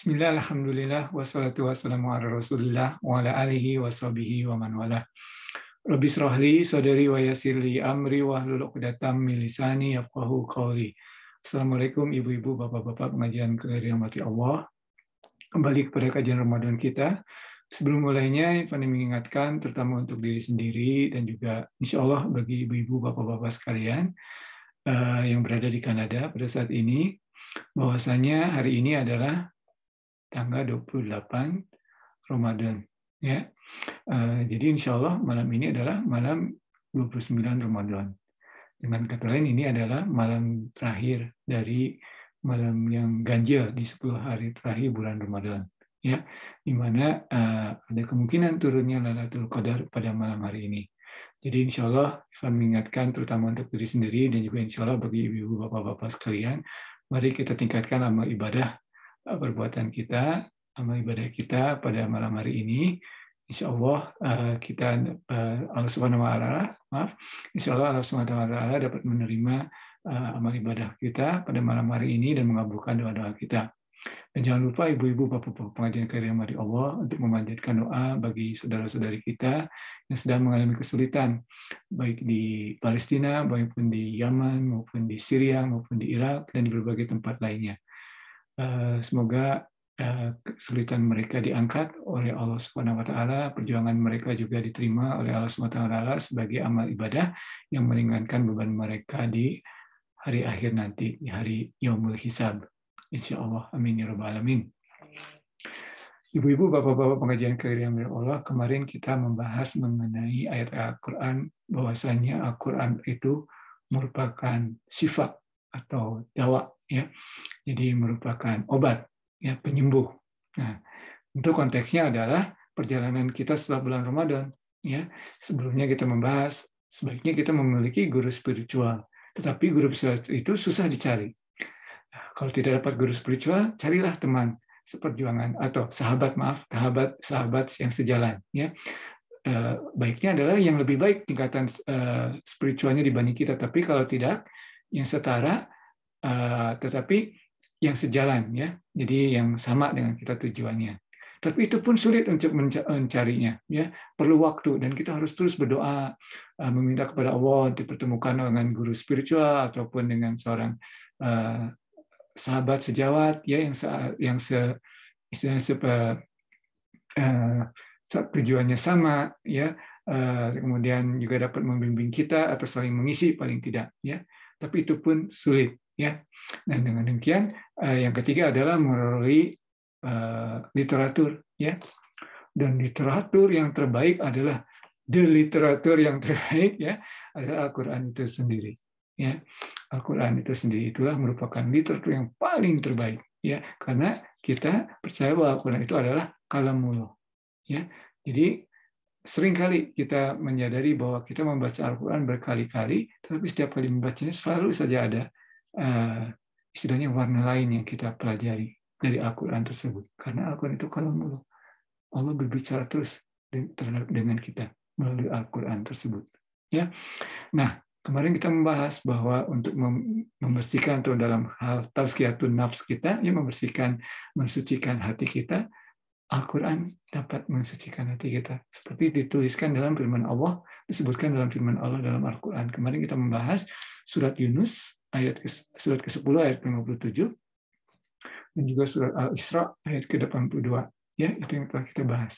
Bismillah, alhamdulillah, wassalatu wassalamu ala rasulillah, wa ala alihi wa sahbihi wa man walah. Rabbi shrah li sadri wa yassir li amri wahlul 'uqdatam min lisani yafqahu qawli. Assalamualaikum ibu-ibu, bapak-bapak pengajian dirahmati Allah. Kembali kepada kajian Ramadan kita. Sebelum mulainya, Fani mengingatkan terutama untuk diri sendiri dan juga insya Allah bagi ibu-ibu, bapak-bapak sekalian yang berada di Kanada pada saat ini, bahwasanya hari ini adalah tanggal 28 Ramadan. Ya. Jadi insya Allah malam ini adalah malam 29 Ramadan. Dengan kata lain ini adalah malam terakhir dari malam yang ganjil di 10 hari terakhir bulan Ramadan. Ya, di mana ada kemungkinan turunnya Lailatul Qadar pada malam hari ini. Jadi insya Allah kami mengingatkan terutama untuk diri sendiri dan juga insya Allah bagi ibu-ibu, bapak-bapak sekalian, mari kita tingkatkan amal ibadah perbuatan kita, amal ibadah kita pada malam hari ini. Insya Allah Allah Subhanahu Wa Taala, Insya Allah Allah Subhanahu Wa Taala dapat menerima amal ibadah kita pada malam hari ini dan mengabulkan doa-doa kita. Dan jangan lupa ibu-ibu, bapak-bapak pengajian dirahmati Allah untuk memanjatkan doa bagi saudara-saudari kita yang sedang mengalami kesulitan, baik di Palestina, maupun di Yaman, maupun di Syria, maupun di Irak, dan di berbagai tempat lainnya. Semoga kesulitan mereka diangkat oleh Allah Subhanahu Wa Taala, perjuangan mereka juga diterima oleh Allah Subhanahu Wa Taala sebagai amal ibadah yang meringankan beban mereka di hari akhir nanti, di hari Yaumul Hisab. Insya Allah, amin ya rabbal alamin. Ibu-ibu, bapak-bapak pengajian dirahmati Allah, kemarin kita membahas mengenai ayat Al-Quran, bahwasanya Al-Quran itu merupakan sifat atau dawa, ya. Jadi merupakan obat, ya, penyembuh. Nah, untuk konteksnya adalah perjalanan kita setelah bulan Ramadan. Ya, sebelumnya kita membahas sebaiknya kita memiliki guru spiritual, tetapi guru spiritual itu susah dicari. Nah, kalau tidak dapat guru spiritual, carilah teman seperjuangan atau sahabat yang sejalan. Ya, baiknya adalah yang lebih baik tingkatan spiritualnya dibanding kita. Tapi kalau tidak, yang setara, tetapi yang sejalan, ya, jadi yang sama dengan kita tujuannya. Tapi itu pun sulit untuk mencarinya, ya, perlu waktu dan kita harus terus berdoa, meminta kepada Allah dipertemukan dengan guru spiritual ataupun dengan seorang sahabat sejawat, ya, yang tujuannya sama, ya, kemudian juga dapat membimbing kita atau saling mengisi paling tidak, ya. Tapi itu pun sulit, ya. Dan dengan demikian, yang ketiga adalah melalui literatur, ya. Dan literatur yang terbaik adalah literatur yang terbaik, ya, adalah Al-Quran itu sendiri, ya. Al-Quran itu sendiri itulah merupakan literatur yang paling terbaik, ya, karena kita percaya bahwa Al-Quran itu adalah kalamullah, ya. Jadi seringkali kita menyadari bahwa kita membaca Al-Quran berkali-kali, tapi setiap kali membacanya selalu saja ada istilahnya warna lain yang kita pelajari dari Al-Quran tersebut. Karena Al-Quran itu kalamullah. Allah berbicara terus dengan kita melalui Al-Quran tersebut. Ya. Nah, kemarin kita membahas bahwa untuk membersihkan atau dalam hal tazkiyatun nafs kita, ya, membersihkan, mensucikan hati kita, Al-Quran dapat mensucikan hati kita. Seperti dituliskan dalam firman Allah, disebutkan dalam firman Allah dalam Al-Quran. Kemarin kita membahas surat Yunus, surat ke-10 ayat 57, dan juga surat Al-Isra ayat ke-82. Ya, itu yang telah kita bahas.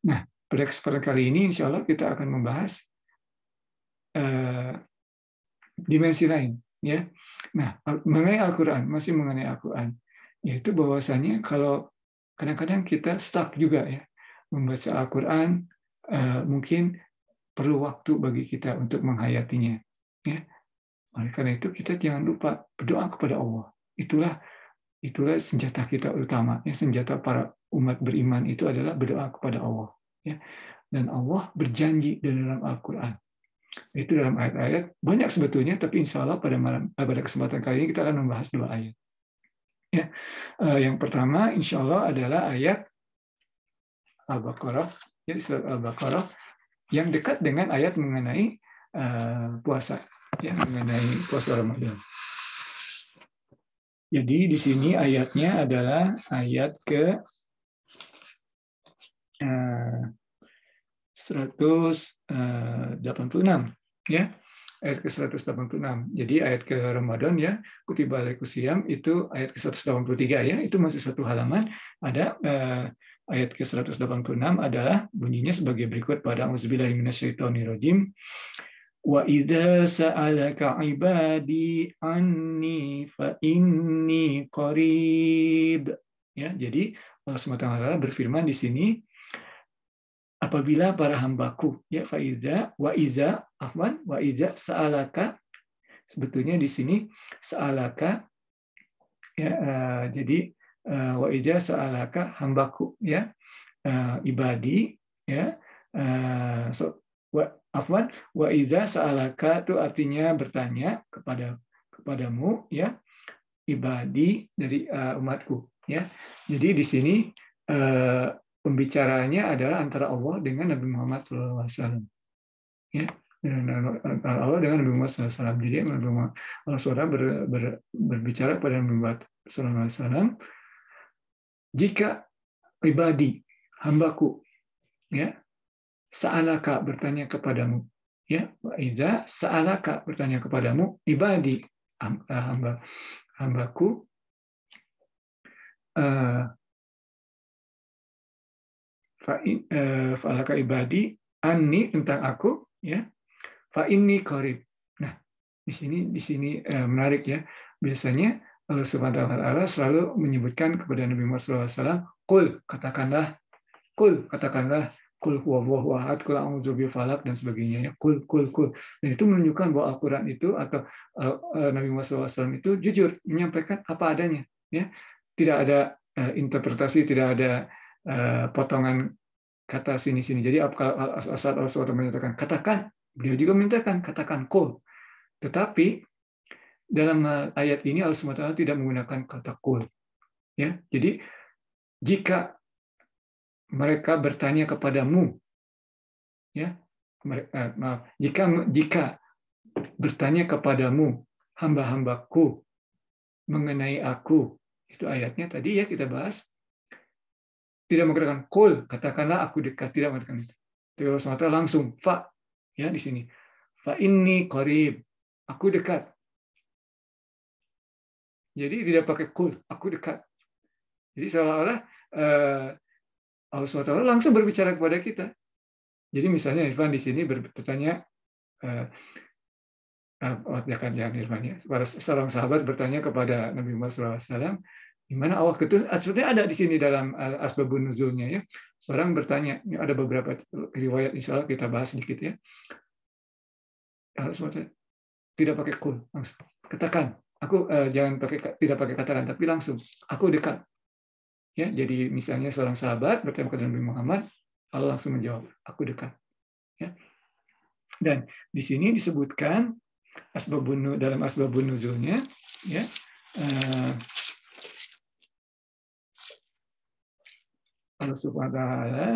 Nah, pada kesempatan kali ini insya Allah kita akan membahas dimensi lain, ya. Nah, mengenai Al-Quran, masih mengenai Al-Quran, yaitu bahwasanya kalau kadang-kadang kita stuck juga, ya, membaca Al-Quran, mungkin perlu waktu bagi kita untuk menghayatinya, ya. Oleh karena itu kita jangan lupa berdoa kepada Allah. Itulah senjata kita utama, ya, senjata para umat beriman itu adalah berdoa kepada Allah, ya. Dan Allah berjanji dalam Al-Quran. Itu dalam ayat-ayat banyak sebetulnya, tapi insya Allah pada kesempatan kali ini kita akan membahas 2 ayat. Ya. Yang pertama insya Allah adalah ayat Al-Baqarah, ya, surat Al-Baqarah yang dekat dengan ayat mengenai puasa, ya, mengenai puasa Ramadan. Jadi di sini ayatnya adalah ayat ke 186 ya. Ayat ke-186. Jadi ayat ke Ramadan ya, kutiba alaikumusiyam itu ayat ke-183 ya, itu masih satu halaman. Ada ayat ke-186 adalah bunyinya sebagai berikut pada auzubillahi minasyaitonirrajim. Wa idza sa'alaka 'ibadi anni fa inni qarib. Ya, jadi Allah SWT berfirman di sini, apabila para hambaku ya wa iza sa'alaka, sebetulnya di sini sa'alaka ya, jadi wa iza sa'alaka hambaku ya, ibadi ya, wa iza sa'alaka itu artinya bertanya kepadamu ya, ibadi dari umatku ya. Jadi di sini pembicaranya adalah antara Allah dengan Nabi Muhammad SAW. Ya, antara Allah dengan Nabi Muhammad SAW. Jadi Nabi Muhammad SAW berbicara kepada Nabi Muhammad SAW, jika pribadi hambaku, ya, sa'alaka bertanya kepadamu, ya, iza sa'alaka bertanya kepadamu, ibadi hambaku, fa'alaka ibadi anni tentang aku ya, fa inni qarib. Nah, di sini menarik ya. Biasanya Allah Subhanahu wa taala selalu menyebutkan kepada Nabi Muhammad SAW, qul katakanlah, qul huwallahu ahad, qul a'udzu birabbil dan sebagainya ya. Qul. Dan itu menunjukkan bahwa Al-Qur'an itu atau Nabi Muhammad SAW itu jujur menyampaikan apa adanya ya. Tidak ada interpretasi, tidak ada potongan kata sini-sini. Jadi saat Allah SWT menyatakan katakan, beliau juga mintakan katakan qul. Tetapi dalam ayat ini Allah SWT tidak menggunakan kata qul. Ya, jadi jika mereka bertanya kepadamu, ya, jika bertanya kepadamu hamba-hambaku mengenai aku, itu ayatnya tadi ya kita bahas. Tidak mengatakan qul, katakanlah aku dekat, tidak mengatakan itu. Tapi Allah SWT langsung fa ya di sini. Fa inni qarib, aku dekat. Jadi tidak pakai qul, aku dekat. Jadi seolah-olah Allah SWT langsung berbicara kepada kita. Jadi misalnya Irfan di sini bertanya, Irfan ya, seorang sahabat bertanya kepada Nabi Muhammad SAW, di mana Allah itu sebetulnya ada di sini dalam asbabun nuzulnya ya. Seorang bertanya, ini ada beberapa riwayat, insya Allah kita bahas sedikit ya. Allah SWT tidak pakai qul, langsung katakan, aku jangan tidak pakai katakan, tapi langsung aku dekat. Ya, jadi misalnya seorang sahabat bertanya kepada Nabi Muhammad, Allah langsung menjawab, aku dekat. Ya. Dan di sini disebutkan dalam asbabun nuzulnya, ya. Allah Subhanahu wa taala,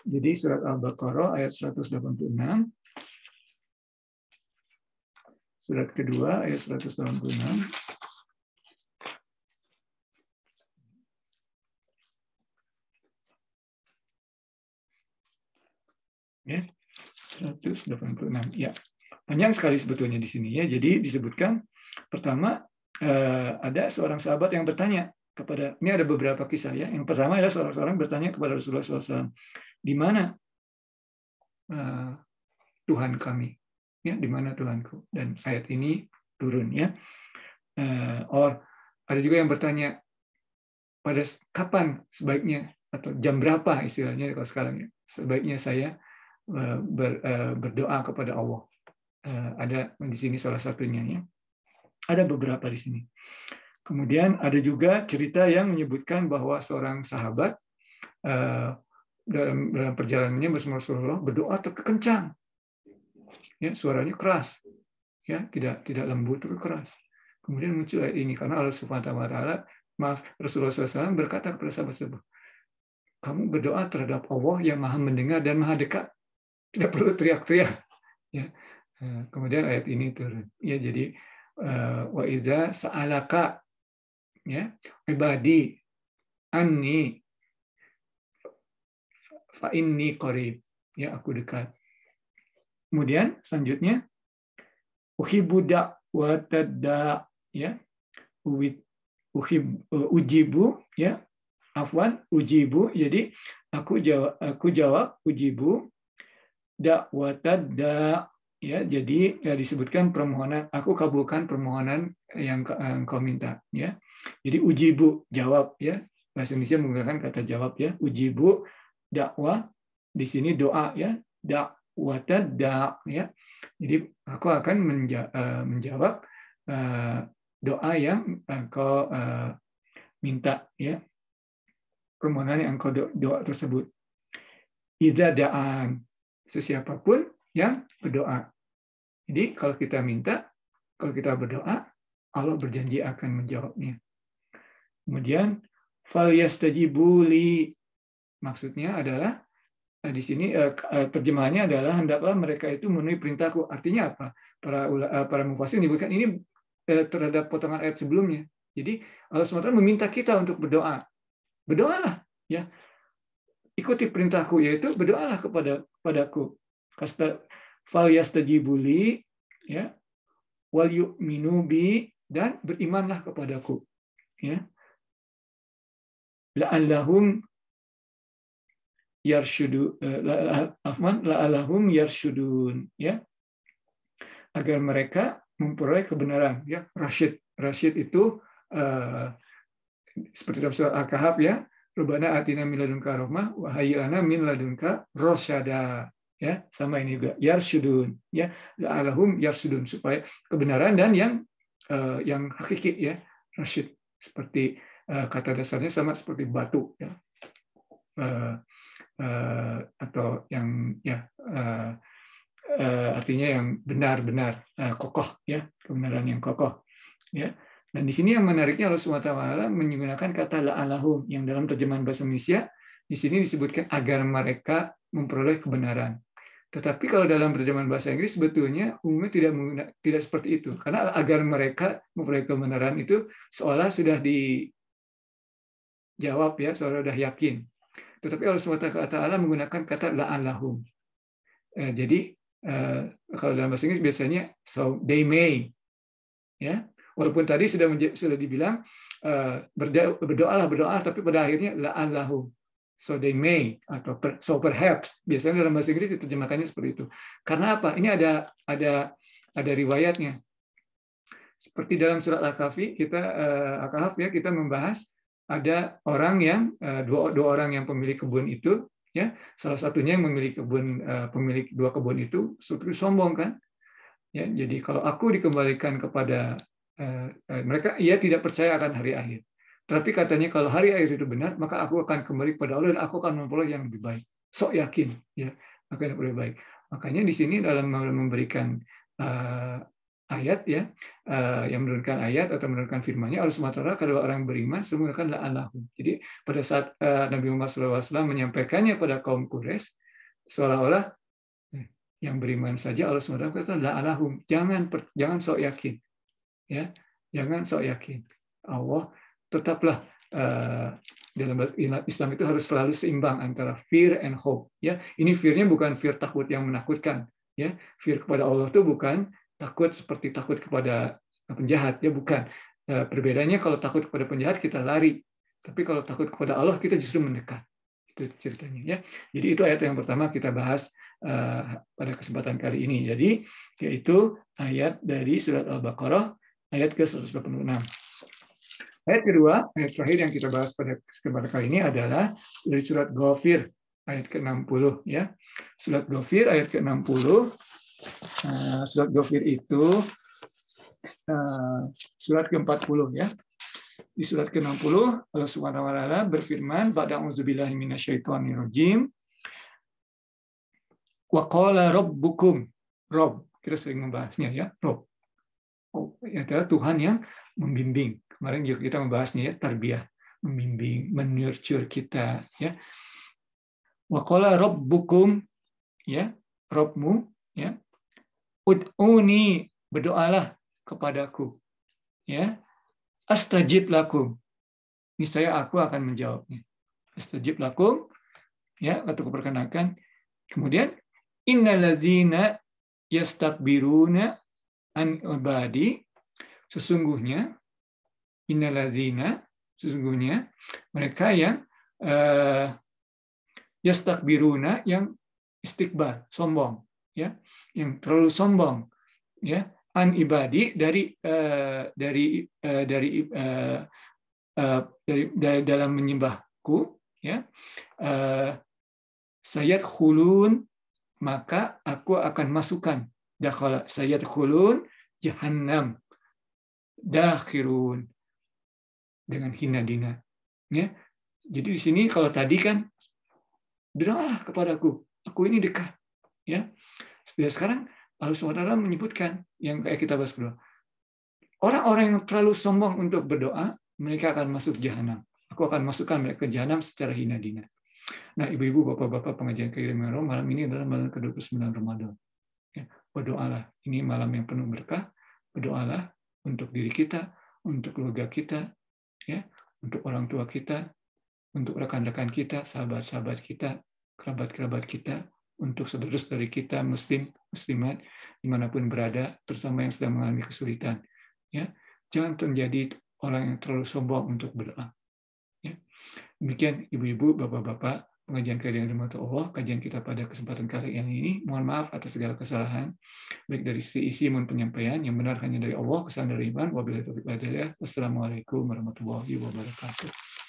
jadi surat Al-Baqarah ayat 186, surat kedua ayat 186. Ya, 186. Ya, panjang sekali sebetulnya di sini ya. Jadi disebutkan pertama ada seorang sahabat yang bertanya kepada, ini ada beberapa kisah ya. Yang pertama adalah seorang bertanya kepada Rasulullah SAW, di mana Tuhan kami? Ya, di mana Tuhanku? Dan ayat ini turun ya. Ada juga yang bertanya pada kapan sebaiknya atau jam berapa istilahnya kalau sekarang ya, sebaiknya saya berdoa kepada Allah. Ada di sini salah satunya ya. Ada beberapa di sini. Kemudian ada juga cerita yang menyebutkan bahwa seorang sahabat dalam perjalanannya bersama Rasulullah berdoa terkencang. Ya, suaranya keras. Ya, tidak lembut, tapi keras. Kemudian muncul ayat ini karena Allah Subhanahu wa taala, Rasulullah SAW berkata kepada sahabat-sahabat, kamu berdoa terhadap Allah yang Maha mendengar dan Maha dekat. Tidak perlu teriak-teriak. Ya. Kemudian ayat ini turun. Ya, jadi Wa idza sa'alaka ya ibadi anni fa inni qarib, ya aku dekat. Kemudian selanjutnya uhibbu da'watad da' ya ujibu ya ujibu, jadi aku jawab ujibu da'watad da' ya, jadi ya disebutkan permohonan, aku kabulkan permohonan yang engkau minta ya. Jadi ujibu jawab ya, bahasa Indonesia menggunakan kata jawab ya, ujibu dakwah di sini doa ya, da'watad da' ya. Jadi aku akan menjawab doa yang engkau minta ya, permohonan yang engkau doa tersebut. Idza da'an, sesiapapun yang berdoa. Jadi kalau kita minta, kalau kita berdoa, Allah berjanji akan menjawabnya. Kemudian fal yastajibu li, maksudnya adalah di sini terjemahannya adalah hendaklah mereka itu memenuhi perintahku. Artinya apa? Para mufasir menyebutkan ini terhadap potongan ayat sebelumnya. Jadi Allah SWT meminta kita untuk berdoa. Berdoalah ya. Ikuti perintahku, yaitu berdoalah kepadaku. Fal yastajibu li ya, wal yu'minu bi, dan berimanlah kepadaku ya. La'allahum yarshudun ya, agar mereka memperoleh kebenaran ya. Rasyid itu seperti dalam surat Al-Kahf ya, Rabbana atina min ladunka rahmah wa hayyi lana min ladunka rasyada ya, sama ini juga yarshudun ya, la'allahum yarshudun, supaya kebenaran dan yang hakiki ya, rasyid seperti kata dasarnya sama seperti batu ya, atau yang ya artinya yang benar-benar kokoh ya, kebenaran yang kokoh ya. Dan di sini yang menariknya Allah SWT menggunakan kata la'allahum yang dalam terjemahan bahasa Indonesia di sini disebutkan agar mereka memperoleh kebenaran. Tetapi kalau dalam terjemahan bahasa Inggris sebetulnya umumnya tidak seperti itu, karena agar mereka memperoleh kebenaran itu seolah sudah dijawab ya, seolah sudah yakin. Tetapi Allah SWT menggunakan kata la'allahum. Jadi kalau dalam bahasa Inggris biasanya so they may ya. Walaupun tadi sudah dibilang berdoalah, tapi pada akhirnya la'allahum, so they may atau so perhaps. Biasanya dalam bahasa Inggris diterjemahkannya seperti itu. Karena apa? Ini ada riwayatnya. Seperti dalam surat Al-Kahf kita membahas ada orang yang dua orang yang pemilik kebun itu ya, salah satunya yang memiliki pemilik dua kebun itu sombong kan ya. Jadi kalau aku dikembalikan kepada mereka, ia tidak percaya akan hari akhir. Tapi katanya kalau hari akhir itu benar, maka aku akan kembali kepada Allah dan aku akan memperoleh yang lebih baik. Sok yakin, ya, akan lebih baik. Makanya di sini dalam memberikan ayat ya, yang menurunkan ayat atau menurunkan firman-Nya, Allah SWT kalau orang beriman semua akan la'allahum. Jadi pada saat Nabi Muhammad SAW menyampaikannya pada kaum Quraisy, seolah-olah yang beriman saja Allah SWT kata la'allahum, jangan sok yakin. Ya, jangan sok yakin. Allah tetaplah dalam Islam itu harus selalu seimbang antara fear and hope. Ya, ini fear-nya bukan fear takut yang menakutkan. Ya, fear kepada Allah itu bukan takut seperti takut kepada penjahat. Ya, bukan. Perbedaannya kalau takut kepada penjahat kita lari, tapi kalau takut kepada Allah kita justru mendekat. Itu ceritanya. Ya, jadi itu ayat yang pertama kita bahas pada kesempatan kali ini. Jadi yaitu ayat dari surat Al-Baqarah ayat ke-186. Ayat kedua, ayat terakhir yang kita bahas pada kesempatan kali ini adalah dari surat Ghafir ayat ke-60 ya. Surat Ghafir ayat ke-60. Surat Ghafir itu surat ke-40 ya. Di surat ke-60 Allah Subhanahu wa taala berfirman, "Ba'da'udzubillahi minasyaitonirrajim. Wa qala rabbukum." Rabb, kita sering membahasnya ya, Rabb. Adalah Tuhan yang membimbing. Kemarin juga kita membahasnya ya, tarbiyah, membimbing, menurture kita ya. Wa qala rabbukum ya, Rabbmu ya. Ud'uni, berdoalah kepadaku, ya. Astajib lakum. Niscaya aku akan menjawabnya. Astajib lakum, ya, atau perkenalkan. Kemudian innalladzina yastakbiruna an ibadi, sesungguhnya mereka yang yastakbiruna, yang istikbar, sombong, ya, yang terlalu sombong, ya, an ibadi dari dalam menyembahku, ya, sayadkhulun, maka aku akan masukkan, dakhala sayadkhulun jahannam dakhirun, dengan hina dina, ya. Jadi di sini kalau tadi kan berdoalah kepadaku, aku ini dekat, ya. Sekarang Allah SWT menyebutkan yang kayak kita bahas berdoa. Orang-orang yang terlalu sombong untuk berdoa, mereka akan masuk jahanam. Aku akan masukkan mereka ke jahanam secara hina dina. Nah, ibu-ibu, bapak-bapak pengajian keilmuan malam ini adalah malam ke-29 Ramadan. Ya, berdoalah. Ini malam yang penuh berkah. Berdoalah untuk diri kita, untuk keluarga kita, ya, untuk orang tua kita, untuk rekan-rekan kita, sahabat-sahabat kita, kerabat-kerabat kita, untuk saudara-saudari kita, muslim, muslimat, dimanapun berada, terutama yang sedang mengalami kesulitan. Ya, jangan menjadi orang yang terlalu sombong untuk berdoa. Ya. Demikian ibu-ibu, bapak-bapak, pengajian kalian dirahmati Allah, kajian kita pada kesempatan kali ini. Mohon maaf atas segala kesalahan, baik dari sisi isi maupun penyampaian. Yang benar hanya dari Allah, kesalahan dari iman. Wabillahi taufiq wal hidayah. Wassalamualaikum warahmatullahi wabarakatuh.